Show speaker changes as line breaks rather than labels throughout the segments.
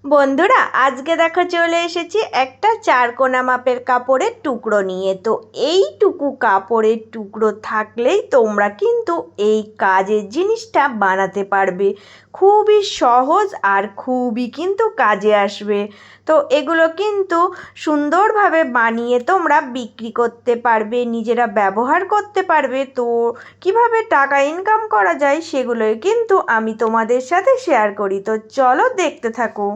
বন্ধুরা, আজকে দেখো চলে এসেছি একটা চারকোনা মাপের কাপড়ের টুকরো নিয়ে। তো এইটুকু কাপড়ের টুকরো থাকলেই তোমরা কিন্তু এই কাজের জিনিসটা বানাতে পারবে। খুবই সহজ আর খুবই কিন্তু কাজে আসবে। তো এগুলো কিন্তু সুন্দরভাবে বানিয়ে তোমরা বিক্রি করতে পারবে, নিজেরা ব্যবহার করতে পারবে। তো কিভাবে টাকা ইনকাম করা যায় সেগুলোই কিন্তু আমি তোমাদের সাথে শেয়ার করি। তো চলো দেখতে থাকো।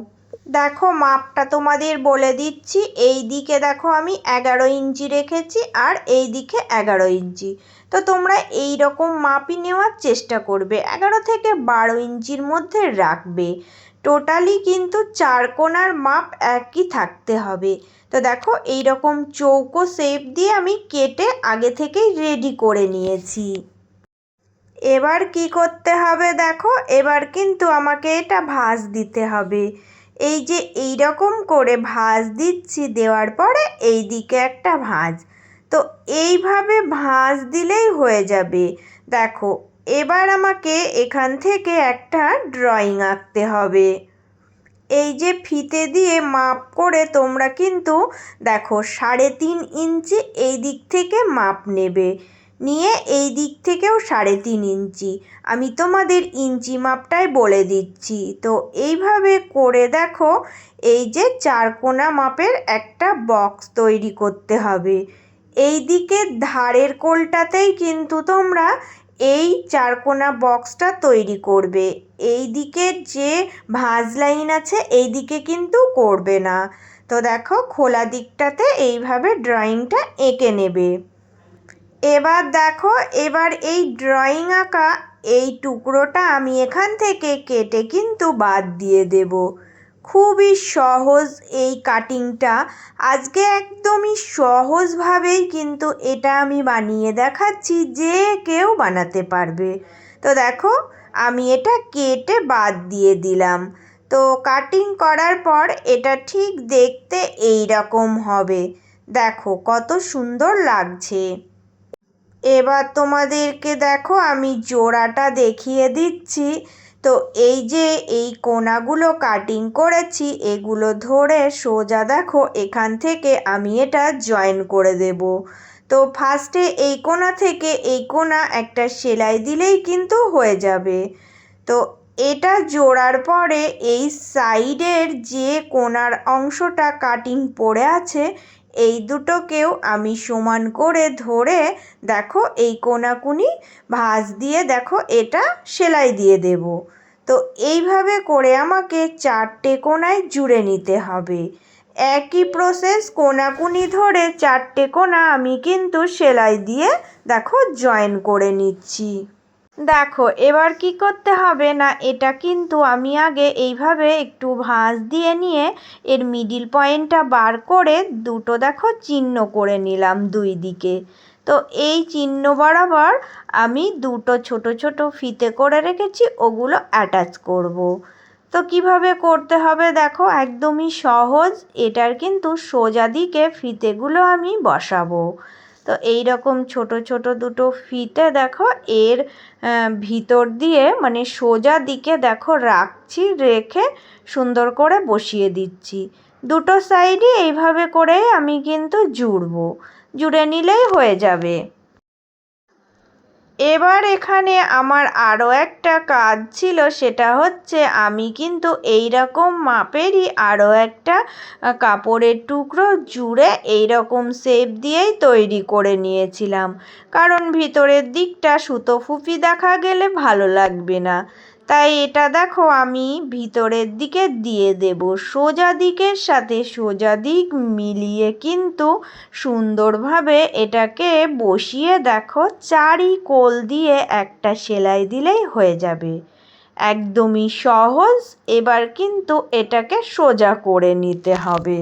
দেখো, মাপটা তোমাদের বলে দিচ্ছি। এই দিকে দেখো আমি 11 ইঞ্চি রেখেছি আর এই দিকে 11 ইঞ্চি। তো তোমরা এই রকম মাপই নেওয়ার চেষ্টা করবে, 11 থেকে 12 ইঞ্চির মধ্যে রাখবে। টোটালি কিন্তু চারকোনার মাপ একই থাকতে হবে। তো দেখো, এই রকম চৌকো শেপ দিয়ে আমি কেটে আগে থেকেই রেডি করে নিয়েছি। এবার কি করতে হবে দেখো, এবার কিন্তু আমাকে এটা ভাঁজ দিতে হবে। এই যে এই রকম করে ভাঁজ দিচ্ছি, দেওয়ার পরে এই দিকে একটা ভাঁজ। তো এইভাবে ভাঁজ দিলেই হয়ে যাবে। দেখো, এবার আমাকে এখান থেকে একটা ড্রয়িং আঁকতে হবে। এই যে ফিতে দিয়ে মাপ করে তোমরা কিন্তু দেখো 3.5 ইঞ্চি এই দিক থেকে মাপ নেবে, নিয়ে এই দিক থেকেও 3.5 ইঞ্চি। আমি তোমাদের ইঞ্চি মাপটাই বলে দিচ্ছি। তো এইভাবে করে দেখো, এই যে চারকোনা মাপের একটা বক্স তৈরি করতে হবে। এই দিকের ধারের কোলটাতেই কিন্তু তোমরা এই চারকোনা বক্সটা তৈরি করবে। এই দিকের যে ভাঁজ লাইন আছে এই দিকে কিন্তু করবে না। তো দেখো, খোলা দিকটাতে এইভাবে ড্রয়িংটা এঁকে নেবে। এবার দেখো, এবার এই ড্রয়িং আঁকা এই টুকরোটা আমি এখান থেকে কেটে কিন্তু বাদ দিয়ে দেব। খুবই সহজ এই কাটিংটা। আজকে একদমই সহজভাবেই কিন্তু এটা আমি বানিয়ে দেখাচ্ছি, যে কেউ বানাতে পারবে। তো দেখো, আমি এটা কেটে বাদ দিয়ে দিলাম। তো কাটিং করার পর এটা ঠিক দেখতে এই রকম হবে। দেখো কত সুন্দর লাগছে। এবার তোমাদেরকে দেখো আমি জোড়াটা দেখিয়ে দিচ্ছি। তো এই যে এই কোণাগুলো কাটিং করেছি, এগুলো ধরে সোজা দেখো এখান থেকে আমি এটা জয়েন করে দেব। তো ফার্স্টে এই কোণা থেকে এই কোণা একটা সেলাই দিলেই কিন্তু হয়ে যাবে। তো এটা জোড়ার পরে এই সাইডের যে কোণার অংশটা কাটিং পড়ে আছে, এই দুটোকেও আমি সমান করে ধরে দেখো এই কোণাকুনি ভাঁজ দিয়ে দেখো এটা সেলাই দিয়ে দেব। তো এইভাবে করে আমাকে 4টে কোণায় জুড়ে নিতে হবে। একই প্রসেস, কোণাকুনি ধরে 4টে কোণা আমি কিন্তু সেলাই দিয়ে দেখো জয়েন করে নিচ্ছি। দেখো, এবার কি করতে হবে না, এটা কিন্তু আমি আগে এইভাবে একটু ভাঁজ দিয়ে নিয়ে এর মিডিল পয়েন্টটা বার করে দুটো দেখো চিহ্ন করে নিলাম দুই দিকে। তো এই চিহ্ন বরাবর আমি দুটো ছোট ছোট ফিতে করে রেখেছি, ওগুলো অ্যাটাচ করব। তো কিভাবে করতে হবে দেখো, একদমই সহজ। এটার কিন্তু সোজা দিকে ফিতেগুলো আমি বসাবো। তো এই রকম ছোট ছোট দুটো ফিতে দেখো এর ভিতর দিয়ে মানে সোজা দিকে দেখো রাখছি, রেখে সুন্দর করে বসিয়ে দিচ্ছি। দুটো সাইডই এইভাবে করে আমি কিন্তু জুড়বো, জুড়ে নিলেই হয়ে যাবে। এবার এখানে আমার আরও একটা কাজ ছিল, সেটা হচ্ছে আমি কিন্তু এই রকম মাপেরই আরও একটা কাপড়ের টুকরো জুড়ে এই রকম শেপ দিয়েই তৈরি করে নিয়েছিলাম। কারণ ভিতরের দিকটা সুতো ফুপি দেখা গেলে ভালো লাগবে না। তাই এটা দেখো আমি ভিতরের দিকে দিয়ে দেব। সোজা দিকের সাথে সোজা দিক মিলিয়ে কিন্তু সুন্দরভাবে এটাকে বসিয়ে দেখো চারি কোল দিয়ে একটা সেলাই দিলেই হয়ে যাবে। একদমই সহজ। এবার কিন্তু এটাকে সোজা করে নিতে হবে।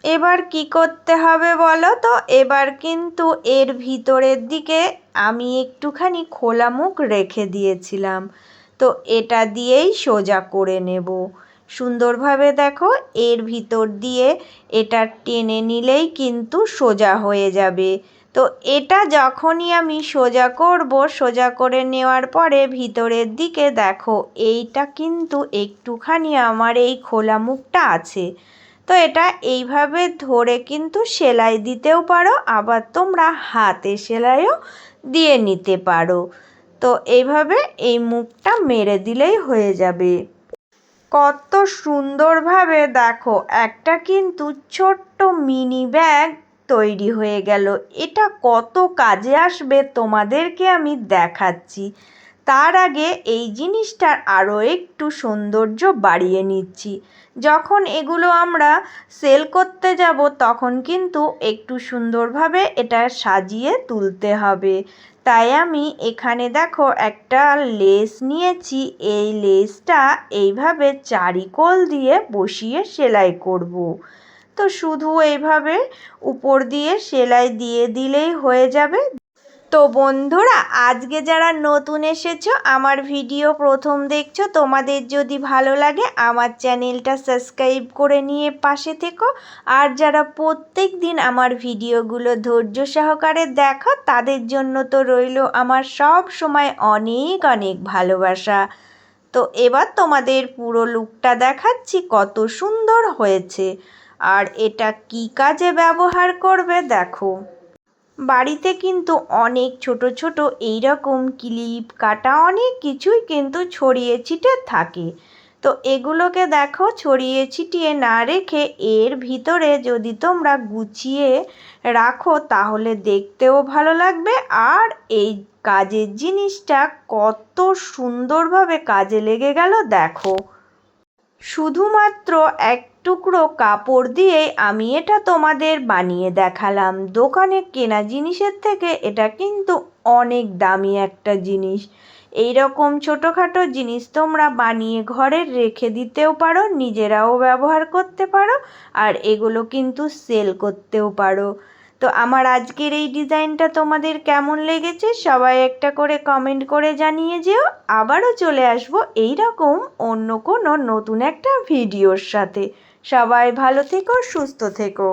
এবার কি করতে হবে বলো তো, এবার কিন্তু এর ভিতরের দিকে আমি একটুখানি খোলা মুখ রেখে দিয়েছিলাম। তো এটা দিয়েই সোজা করে নেব। সুন্দরভাবে দেখো এর ভিতর দিয়ে এটা টেনে নিলেই কিন্তু সোজা হয়ে যাবে। তো তো এটা যখনই আমি সোজা করব, সোজা করে নেওয়ার পরে ভিতরের দিকে দেখো এইটা কিন্তু একটুখানি আমার এই খোলা মুখটা আছে। তো এটা এইভাবে ধরে কিন্তু সেলাই দিতেও পারো, আবার তোমরা হাতে সেলাইও দিয়ে নিতে পারো। তো এইভাবে এই মুখটা মেরে দিলেই হয়ে যাবে। কত সুন্দরভাবে দেখো একটা কিন্তু ছোট্ট মিনি ব্যাগ তৈরি হয়ে গেল। এটা কত কাজে আসবে তোমাদেরকে আমি দেখাচ্ছি। তার আগে এই জিনিসটার আরও একটু সৌন্দর্য বাড়িয়ে নিচ্ছি। যখন এগুলো আমরা সেল করতে যাব তখন কিন্তু একটু সুন্দরভাবে এটা সাজিয়ে তুলতে হবে। তাই আমি এখানে দেখো একটা লেস নিয়েছি। এই লেসটা এইভাবে চারিকোল দিয়ে বসিয়ে সেলাই করব। তো শুধু এইভাবে উপর দিয়ে সেলাই দিয়ে দিলেই হয়ে যাবে। তো বন্ধুরা, আজকে যারা নতুন এসেছো, আমার ভিডিও প্রথম দেখছো, তোমাদের যদি ভালো লাগে আমার চ্যানেলটা সাবস্ক্রাইব করে নিয়ে পাশে থেকো। আর যারা প্রত্যেক দিন আমার ভিডিওগুলো ধৈর্য সহকারে দেখো তাদের জন্য তো রইল আমার সব সময় অনেক অনেক ভালোবাসা। তো এবার তোমাদের পুরো লুকটা দেখাচ্ছি কত সুন্দর হয়েছে। আর এটা কি কাজে ব্যবহার করবে দেখো। বাড়িতে কিন্তু অনেক ছোট ছোট এইরকম ক্লিপ কাটা অনেক কিছুই কিন্তু ছড়িয়ে ছিটে থাকে। তো এগুলোকে দেখো ছড়িয়ে ছিটিয়ে না রেখে এর ভিতরে যদি তোমরা গুছিয়ে রাখো তাহলে দেখতেও ভালো লাগবে। আর এই কাজের জিনিসটা কত সুন্দরভাবে কাজে লেগে গেল দেখো। শুধুমাত্র এক টুকরো কাপড় দিয়েই আমি এটা তোমাদের বানিয়ে দেখালাম। দোকানে কেনা জিনিসের থেকে এটা কিন্তু অনেক দামি একটা জিনিস। এই রকম ছোটোখাটো জিনিস তোমরা বানিয়ে ঘরে রেখে দিতেও পারো, নিজেরাও ব্যবহার করতে পারো, আর এগুলো কিন্তু সেল করতেও পারো। তো আমার আজকের এই ডিজাইনটা তোমাদের কেমন লেগেছে সবাই একটা করে কমেন্ট করে জানিয়ে যেও। আবারও চলে আসবো এই রকম অন্য কোনো নতুন একটা ভিডিওর সাথে। সবাই ভালো থেকো, সুস্থ থেকো।